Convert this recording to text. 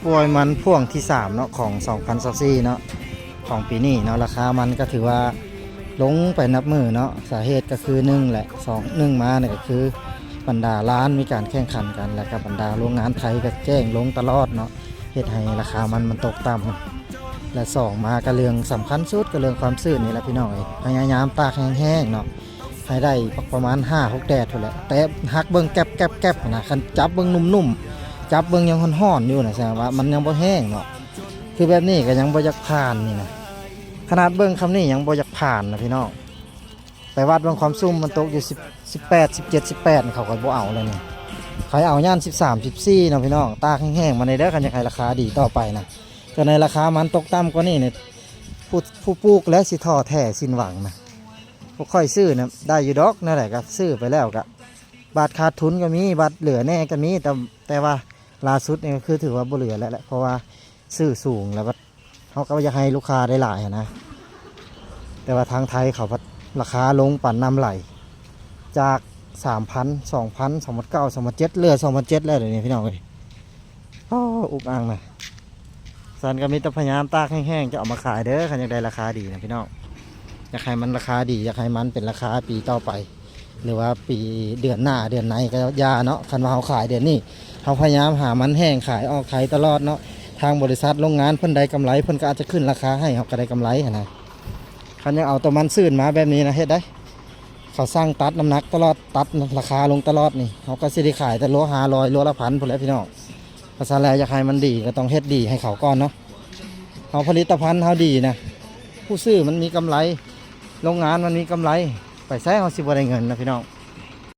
ปวยมันพ่วงที่3เนาะของ2024เนาะของปีนี้เนาะราคามันก็ถือว่าลงไปนับมือเนาะสาเหตุก็คือ1แหละ2 1มาเนี่ยก็คือบรรดาร้านมีการแข่งขันกันแล้วก็บรรดาโรงงานไทยก็แจ้งลงตลอดเนาะเฮ็ดให้ราคามันตกต่ำและ2มาก็เรื่องสำคัญสุดก็เรื่องความซื่อนี่แหละพี่น้องพยายามตากแห้งๆเนาะให้ได้ประมาณ 5-6 แดดเท่าแหละแต่หักเบิ่งแก๊บๆนะคันจับเบิ่งนุ่มๆจับเบิ่งยังห่อนๆอยู่นะแสดงว่ามันยังบ่แห้งเนาะคือแบบนี้ก็ยังบ่อยากผ่านนี่นะขนาดเบิ่งคำนี้ยังบ่อยากผ่านนะพี่น้องไปวัดเบิ่งความซุ่มมันตกอยู่10 18 17 18เขาก็บ่เอาเลยนี่ใครเอาย่าน13 14เนาะพี่น้องตากแห้งๆมาในเด้อคันอยากให้ราคาดีต่อไปนะแต่ในราคามันตกต่ำกว่านี้เนี่ยผู้ปลูกและสิท้อแท้สิ้นหวังนะพวกค่อยซื้อนะได้อยู่ดอกนั่นแหละก็ซื้อไปแล้วก็บาทขาดทุนก็มีบาทเหลือแน่ก็มีแต่ว่าล่าสุดนี่ก็คือถือว่าบ่เหลือแล้วแหละเพราะว่าซื้อสูงแล้วเขาก็อยากให้ลูกค้าได้หลายนะแต่ว่าทางไทยเขาราคาลงปั่นน้ำไหลจาก 3,000 2,000 2,900 2,700เหลือ 2,700แล้วเดี๋ยวนี้พี่น้องเลยอุกอ่างนะสันก็มีแต่พยายามตากแห้งๆจะเอามาขายเด้อคันอยากได้ราคาดีนะพี่น้องอยากให้มันราคาดีอยากให้มันเป็นราคาปีต่อไปหรือว่าปีเดือนหน้าเดือนไหนก็ยาเนาะคันว่าเขาขายเดือนนี้เขาพยายามหามันแห้งขายออกขายตลอดเนาะทางบริษัทโรงงานเพิ่นได้กำไรเพิ่นก็อาจจะขึ้นราคาให้เขาก็ได้กำไรนะคันยังเอาตัวมันซื่นมาแบบนี้นะเฮ็ดได้เขาสร้างตัดน้ำหนักตลอดตัดราคาลงตลอดนี่เขาก็สิได้ขายแต่โล500โลละ1,000พุ่นแหละพี่น้องภาษาแลอยากให้มันดีก็ต้องเฮ็ดดีให้เขาก่อนเนาะเขาผลิตภัณฑ์เขาดีนะผู้ซื้อมันมีกำไรโรงงานมันมีกำไรไปใช้เขาสิบ่ได้เงินนะพี่น้อง